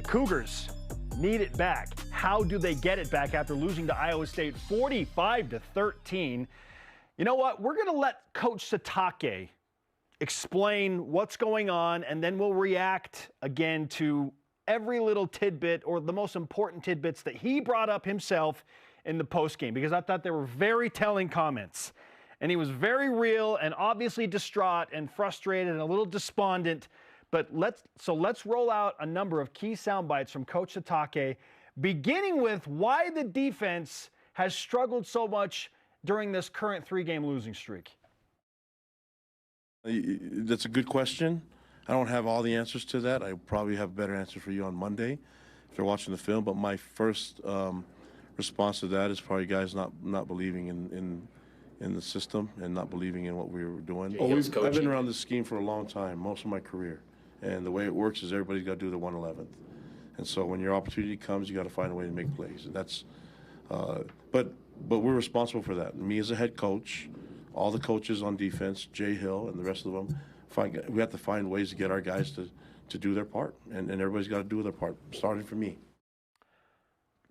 Cougars need it back. How do they get it back after losing to Iowa State 45-13? You know what? We're going to let Coach Satake explain what's going on, and then we'll react again to every little tidbit or the most important tidbits that he brought up himself in the postgame, because I thought they were very telling comments. And he was very real and obviously distraught and frustrated and a little despondent. But let's roll out a number of key sound bites from Coach Satake, beginning with why the defense has struggled so much during this current three-game losing streak. That's a good question. I don't have all the answers to that. I probably have a better answer for you on Monday if you're watching the film. But my first response to that is probably guys not believing in the system and not believing in what we were doing. I've been around this scheme for a long time, most of my career. And the way it works is everybody's got to do the 1/11th. And so when your opportunity comes, you got to find a way to make plays. And that's, but we're responsible for that. Me as a head coach, all the coaches on defense, Jay Hill and the rest of them, we have to find ways to get our guys to do their part. And everybody's got to do their part, starting from me.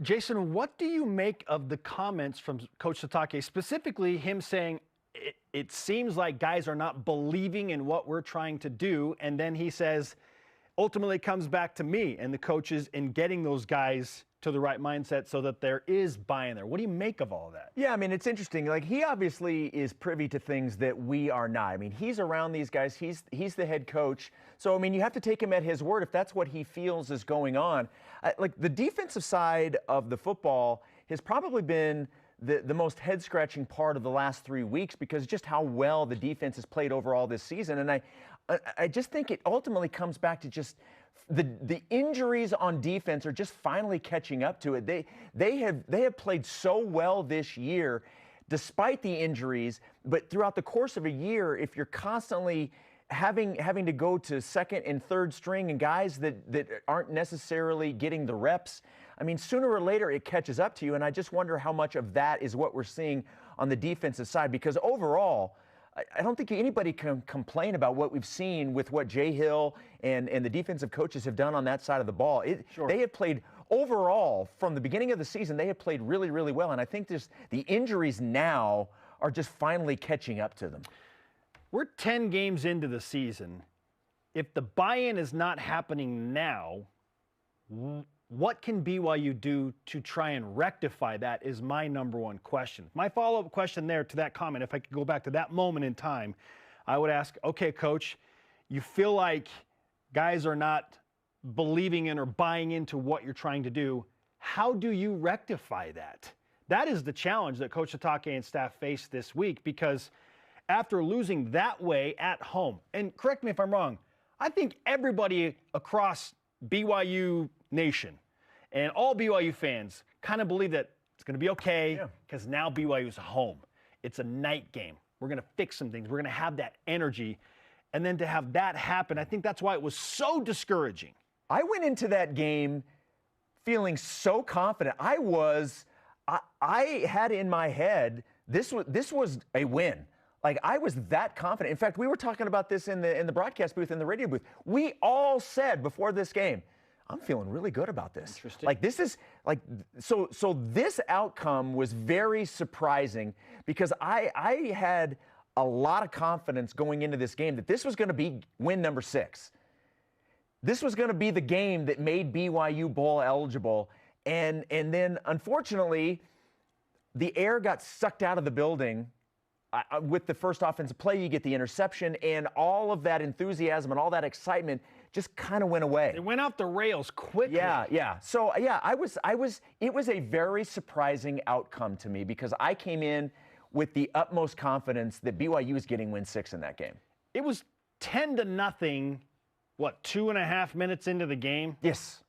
Jason, what do you make of the comments from Coach Satake, specifically him saying it seems like guys are not believing in what we're trying to do, and then he says ultimately it comes back to me and the coaches in getting those guys to the right mindset so that there is buy-in there. What do you make of all of that? Yeah, I mean, it's interesting. Like, he obviously is privy to things that we are not. I mean, he's around these guys. He's the head coach. So, I mean, you have to take him at his word if that's what he feels is going on. Like, the defensive side of the football has probably been the most head-scratching part of the last 3 weeks, because just how well the defense has played overall this season. And I just think it ultimately comes back to just the injuries on defense are just finally catching up to it. They have played so well this year despite the injuries, but throughout the course of a year, if you're constantly having to go to second and third string and guys that aren't necessarily getting the reps, I mean, sooner or later it catches up to you. And I just wonder how much of that is what we're seeing on the defensive side, because overall, I don't think anybody can complain about what we've seen with what Jay Hill and the defensive coaches have done on that side of the ball. Sure. They have played overall from the beginning of the season. They have played really, really well. And I think the injuries now are just finally catching up to them. We're 10 games into the season. If the buy-in is not happening now, what can BYU do to try and rectify that is my number one question. My follow-up question there to that comment, if I could go back to that moment in time, I would ask, okay, Coach, you feel like guys are not believing in or buying into what you're trying to do. How do you rectify that? That is the challenge that Coach Satake and staff face this week, because after losing that way at home, and correct me if I'm wrong, I think everybody across BYU Nation and all BYU fans kind of believe that it's going to be okay because now BYU's home. It's a night game. We're going to fix some things. We're going to have that energy. And then to have that happen, I think that's why it was so discouraging. I went into that game feeling so confident. I had in my head, this was a win. Like, I was that confident. In fact, we were talking about this in the broadcast booth, in the radio booth. We all said before this game, I'm feeling really good about this. Interesting. Like, this is like, so this outcome was very surprising, because I had a lot of confidence going into this game that this was going to be win number 6. This was going to be the game that made BYU bowl eligible. And then, unfortunately, the air got sucked out of the building. With the first offensive play, you get the interception, and all of that enthusiasm and all that excitement just kind of went away. It went off the rails quickly. Yeah. So, yeah, it was a very surprising outcome to me, because I came in with the utmost confidence that BYU was getting win 6 in that game. It was 10-0, 2.5 minutes into the game? Yes.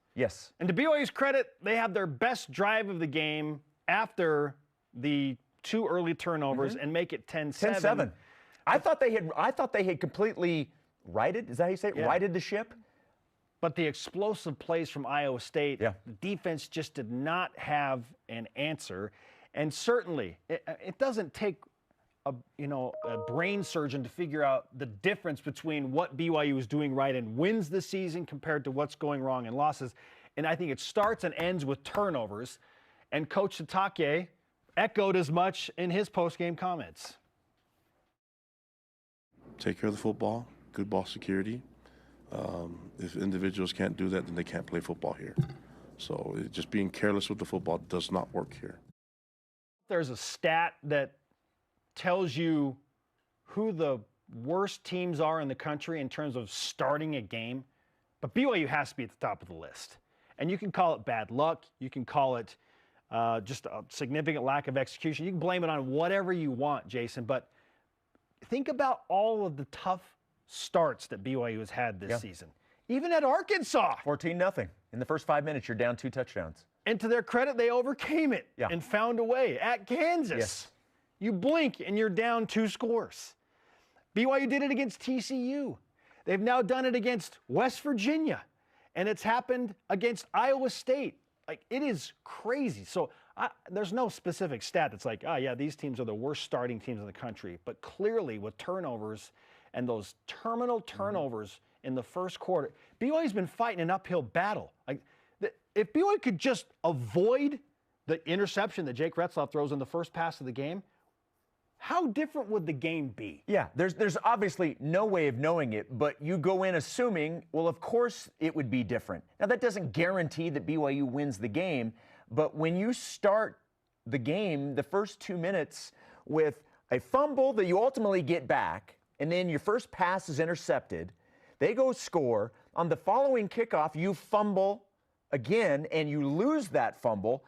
And to BYU's credit, they had their best drive of the game after the 2 early turnovers and make it 10-7. 10-7. I thought they had completely righted. Is that how you say it? Yeah. Righted the ship. But the explosive plays from Iowa State, the defense just did not have an answer. And certainly, it doesn't take a brain surgeon to figure out the difference between what BYU is doing right and wins this season compared to what's going wrong and losses. And I think it starts and ends with turnovers. And Coach Satake echoed as much in his post-game comments. Take care of the football, good ball security. If individuals can't do that, then they can't play football here. So just being careless with the football does not work here. There's a stat that tells you who the worst teams are in the country in terms of starting a game, but BYU has to be at the top of the list. And you can call it bad luck. You can call it just a significant lack of execution. You can blame it on whatever you want, Jason, but think about all of the tough starts that BYU has had this season. Even at Arkansas. 14-0. In the first 5 minutes, you're down 2 touchdowns. And to their credit, they overcame it and found a way. At Kansas, you blink and you're down 2 scores. BYU did it against TCU. They've now done it against West Virginia. And it's happened against Iowa State. Like, it is crazy. So there's no specific stat that's like, oh, yeah, these teams are the worst starting teams in the country. But clearly, with turnovers and those terminal turnovers in the first quarter, BYU's been fighting an uphill battle. Like, if BYU could just avoid the interception that Jake Retzlaff throws in the first pass of the game, how different would the game be? Yeah, there's obviously no way of knowing it, but you go in assuming, well, of course it would be different. Now, that doesn't guarantee that BYU wins the game, but when you start the game, the first 2 minutes, with a fumble that you ultimately get back, and then your first pass is intercepted, they go score. On the following kickoff, you fumble again, and you lose that fumble.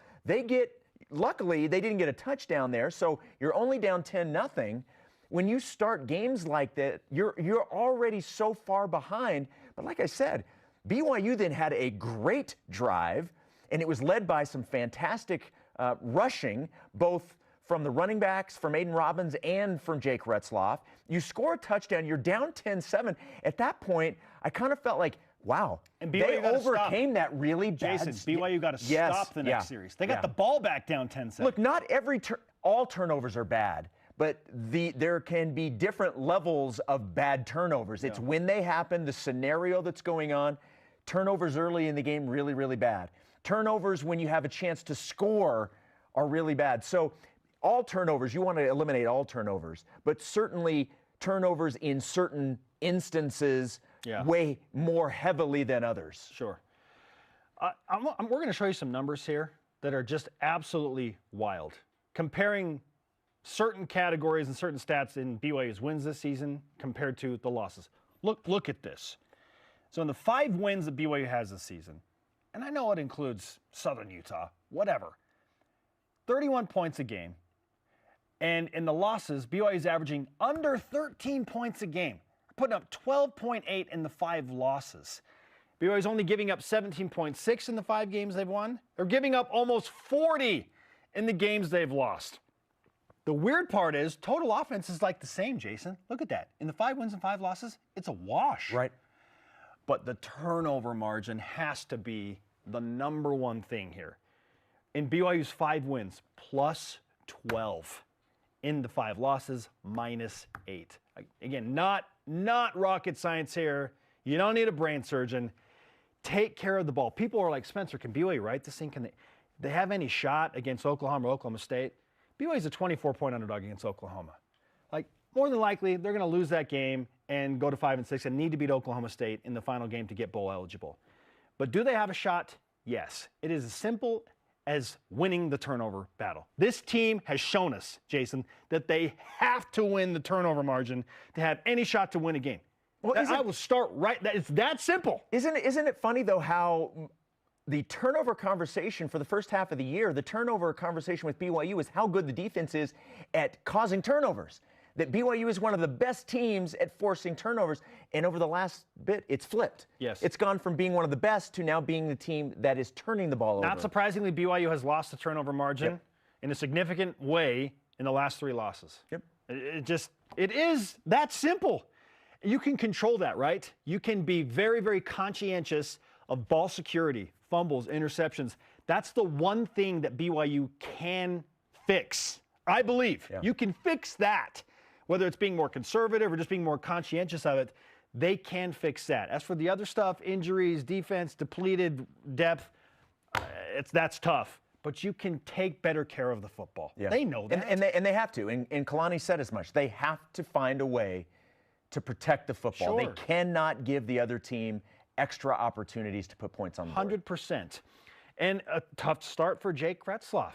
Luckily, they didn't get a touchdown there, so you're only down 10-0. When you start games like that, you're already so far behind. But like I said, BYU then had a great drive, and it was led by some fantastic rushing, both from the running backs, from Aiden Robbins, and from Jake Retzlaff. You score a touchdown, you're down 10-7. At that point, I kind of felt like, wow, and they overcame that really bad. Jason, BYU got to stop the next series. They got the ball back down 10-7. Look, not all turnovers are bad, but there can be different levels of bad turnovers. It's when they happen, the scenario that's going on. Turnovers early in the game, really, really bad. Turnovers when you have a chance to score are really bad. So all turnovers, you want to eliminate all turnovers, but certainly turnovers in certain instances weigh more heavily than others. Sure. We're going to show you some numbers here that are just absolutely wild. Comparing certain categories and certain stats in BYU's wins this season compared to the losses. Look at this. So in the 5 wins that BYU has this season, and I know it includes Southern Utah, whatever, 31 points a game. And in the losses, BYU is averaging under 13 points a game, putting up 12.8 in the 5 losses. BYU is only giving up 17.6 in the 5 games they've won. They're giving up almost 40 in the games they've lost. The weird part is total offense is like the same, Jason. Look at that. In the 5 wins and 5 losses, it's a wash. Right. But the turnover margin has to be the number one thing here. In BYU's 5 wins, plus 12. In the 5 losses, minus 8. Again, not rocket science here. You don't need a brain surgeon. Take care of the ball. People are like, Spencer, can BYU write this thing? Can they have any shot against Oklahoma or Oklahoma State? BYU is a 24-point underdog against Oklahoma. Like, more than likely, they're going to lose that game and go to 5-6 and need to beat Oklahoma State in the final game to get bowl eligible. But do they have a shot? Yes. It is as simple as winning the turnover battle. This team has shown us, Jason, that they have to win the turnover margin to have any shot to win a game. Well, I will start right. It's that simple. Isn't it funny, though, how the turnover conversation for the first half of the year, the turnover conversation with BYU is how good the defense is at causing turnovers. That BYU is one of the best teams at forcing turnovers, and over the last bit, it's flipped. Yes. It's gone from being one of the best to now being the team that is turning the ball over. Not surprisingly, BYU has lost the turnover margin in a significant way in the last 3 losses. Yep. It is that simple. You can control that, right? You can be very, very conscientious of ball security, fumbles, interceptions. That's the one thing that BYU can fix. I believe you can fix that. Whether it's being more conservative or just being more conscientious of it, they can fix that. As for the other stuff, injuries, defense, depleted depth, that's tough. But you can take better care of the football. Yeah. They know that. And they have to. And Kalani said as much. They have to find a way to protect the football. Sure. They cannot give the other team extra opportunities to put points on the board. 100%. And a tough start for Jake Retzloff.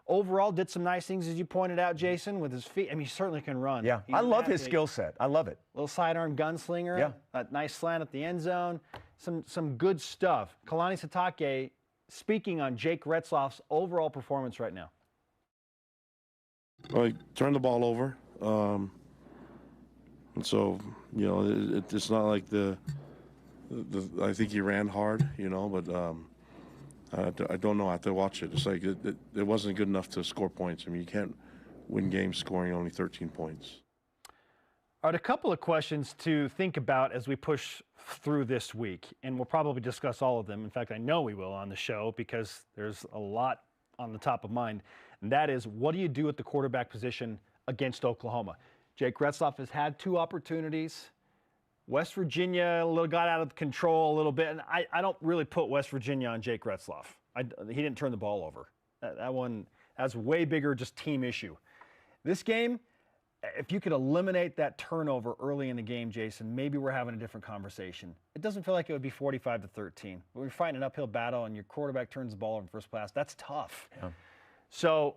Overall, did some nice things, as you pointed out, Jason, with his feet. I mean, he certainly can run. Yeah, I love his skill set. I love it. Little sidearm gunslinger. Yeah. A nice slant at the end zone. Some good stuff. Kalani Sitake speaking on Jake Retzloff's overall performance right now. Well, he turned the ball over. And so, you know, it's not like I think he ran hard, you know, but I don't know. I have to watch it. It's like it wasn't good enough to score points. I mean, you can't win games scoring only 13 points. All right, a couple of questions to think about as we push through this week, and we'll probably discuss all of them. In fact, I know we will on the show because there's a lot on the top of mind, and that is, what do you do at the quarterback position against Oklahoma? Jake Retzloff has had 2 opportunities. West Virginia got out of control a little bit, and I don't really put West Virginia on Jake Retzloff. He didn't turn the ball over. That's way bigger just team issue. This game, if you could eliminate that turnover early in the game, Jason, maybe we're having a different conversation. It doesn't feel like it would be 45-13. When you're fighting an uphill battle and your quarterback turns the ball over in first pass, that's tough. Yeah. So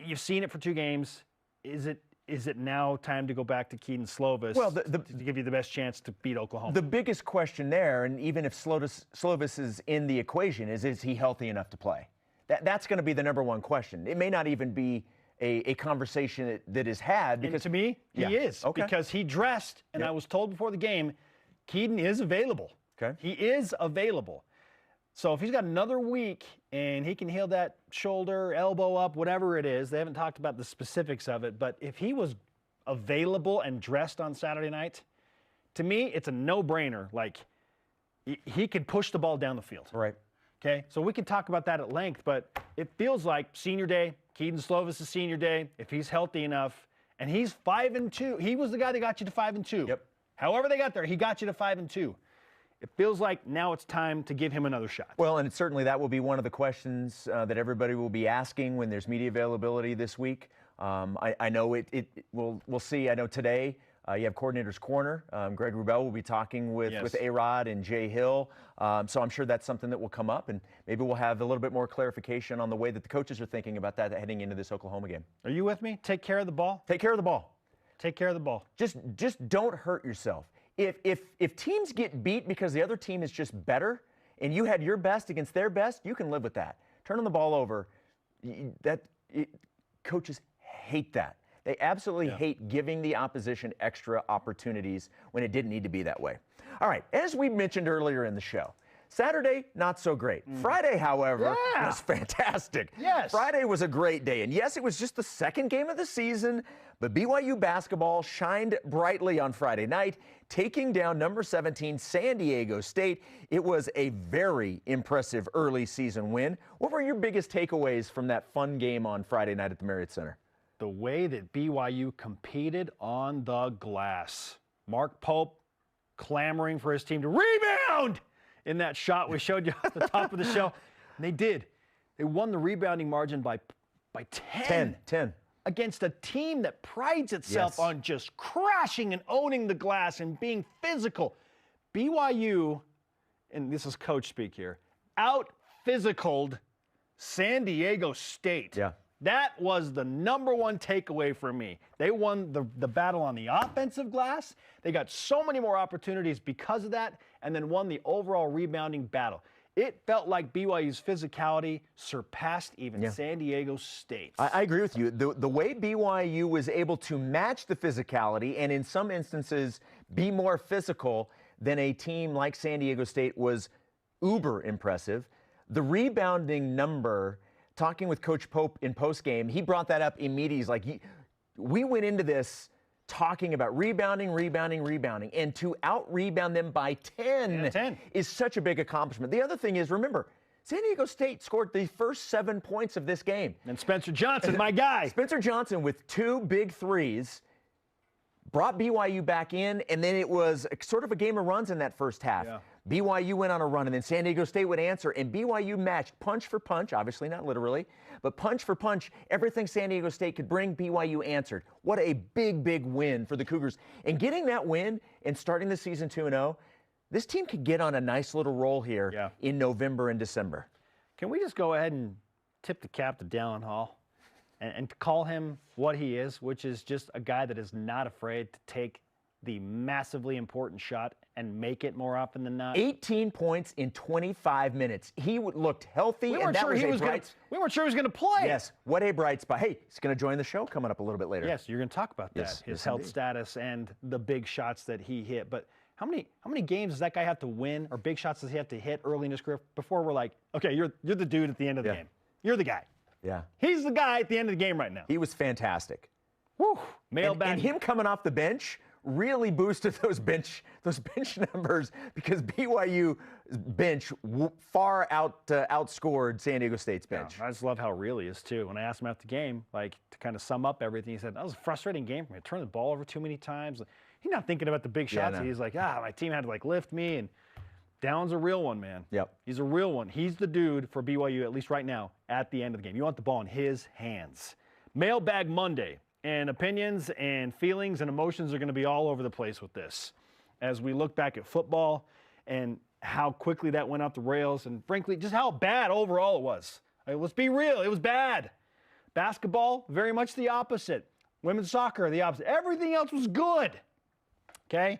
you've seen it for 2 games. Is it now time to go back to Kedon Slovis to give you the best chance to beat Oklahoma? The biggest question there, and even if Slovis is in the equation, is he healthy enough to play? That's going to be the number one question. It may not even be a conversation that is had. Because, and to me, he is. Okay. Because he dressed, and I was told before the game, Kedon is available. Okay. He is available. So if he's got another week and he can heal that shoulder, elbow up, whatever it is, they haven't talked about the specifics of it, but if he was available and dressed on Saturday night, to me, it's a no-brainer. Like, he could push the ball down the field. Right. Okay? So we can talk about that at length, but it feels like senior day, Kedon Slovis' senior day, if he's healthy enough, and he's 5-2. He was the guy that got you to 5-2. Yep. However they got there, he got you to 5-2. It feels like now it's time to give him another shot. Well, and certainly that will be one of the questions that everybody will be asking when there's media availability this week. I know we'll see. I know today you have Coordinator's Corner. Greg Wrubell will be talking with A-Rod and Jay Hill. So I'm sure that's something that will come up, and maybe we'll have a little bit more clarification on the way that the coaches are thinking about that heading into this Oklahoma game. Are you with me? Take care of the ball. Take care of the ball. Take care of the ball. Just don't hurt yourself. If teams get beat because the other team is just better and you had your best against their best, you can live with that. Turning the ball over, coaches hate that. They absolutely hate giving the opposition extra opportunities when it didn't need to be that way. All right, as we mentioned earlier in the show, Saturday, not so great. Friday, however, was fantastic. Yes. Friday was a great day. And yes, it was just the second game of the season, but BYU basketball shined brightly on Friday night, taking down number 17 San Diego State. It was a very impressive early season win. What were your biggest takeaways from that fun game on Friday night at the Marriott Center? The way that BYU competed on the glass. Mark Pope clamoring for his team to rebound in that shot we showed you at the top of the show. And they did. They won the rebounding margin by 10. 10. Against a team that prides itself on just crashing and owning the glass and being physical. BYU, and this is coach speak here, out-physicaled San Diego State. Yeah. That was the number one takeaway for me. They won the battle on the offensive glass. They got so many more opportunities because of that, and then won the overall rebounding battle. It felt like BYU's physicality surpassed even San Diego State. I agree with you. The way BYU was able to match the physicality and in some instances be more physical than a team like San Diego State was uber impressive. The rebounding number, talking with Coach Pope in postgame, he brought that up immediately. He's like, we went into this talking about rebounding, and to out-rebound them by 10 is such a big accomplishment. The other thing is, remember, San Diego State scored the first 7 points of this game. And Spencer Johnson, my guy. Spencer Johnson with 2 big threes brought BYU back in, and then it was sort of a game of runs in that first half. Yeah. BYU went on a run, and then San Diego State would answer, and BYU matched punch for punch, obviously not literally, but punch for punch, everything San Diego State could bring, BYU answered. What a big, big win for the Cougars. And getting that win and starting the season 2-0, this team could get on a nice little roll here in November and December. Can we just go ahead and tip the cap to Dallin Hall and call him what he is, which is just a guy that is not afraid to take the massively important shot and make it more often than not. 18 points in 25 minutes. He looked healthy, and that was a bright. We weren't sure he was going to play. Yes, what a bright spot. Hey, he's going to join the show coming up a little bit later. Yes, you're going to talk about that, his health status and the big shots that he hit. But how many games does that guy have to win, or big shots does he have to hit early in his career before we're like, okay, you're the dude at the end of the game. You're the guy. Yeah. He's the guy at the end of the game right now. He was fantastic. Woo. Mailbag. And him coming off the bench really boosted those bench numbers, because BYU bench far outscored San Diego State's bench. Yeah, I just love how real he is too. When I asked him after the game, like, to kind of sum up everything, he said, that was a frustrating game for me. I turned the ball over too many times. He's not thinking about the big shots. He's like, my team had to like lift me, and Downs a real one, man. Yep. He's a real one. He's the dude for BYU, at least right now, at the end of the game. You want the ball in his hands. Mailbag Monday. And opinions and feelings and emotions are going to be all over the place with this as we look back at football and how quickly that went off the rails, and frankly, just how bad overall it was. Let's be real. It was bad. Basketball, very much the opposite. Women's soccer, the opposite. Everything else was good. Okay?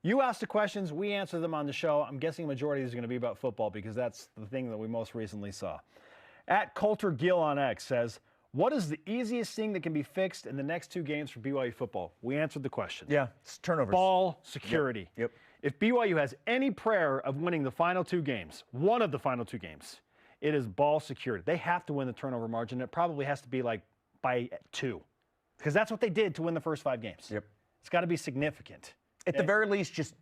You asked the questions. We answer them on the show. I'm guessing a majority of these are going to be about football because that's the thing that we most recently saw. At Coulter Gill on X says, what is the easiest thing that can be fixed in the next 2 games for BYU football? We answered the question. Yeah, it's turnovers. Ball security. Yep. If BYU has any prayer of winning the final 2 games, one of the final 2 games, it is ball security. They have to win the turnover margin. It probably has to be like by 2, because that's what they did to win the first 5 games. Yep. It's got to be significant. At the very least, just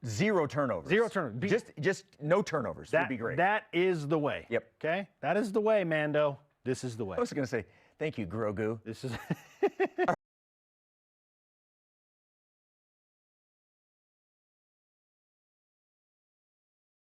0 turnovers. 0 turnovers. Just no turnovers. That'd be great. That is the way. Yep. Okay? That is the way, Mando. This is the way. I was going to say, thank you, Grogu. This is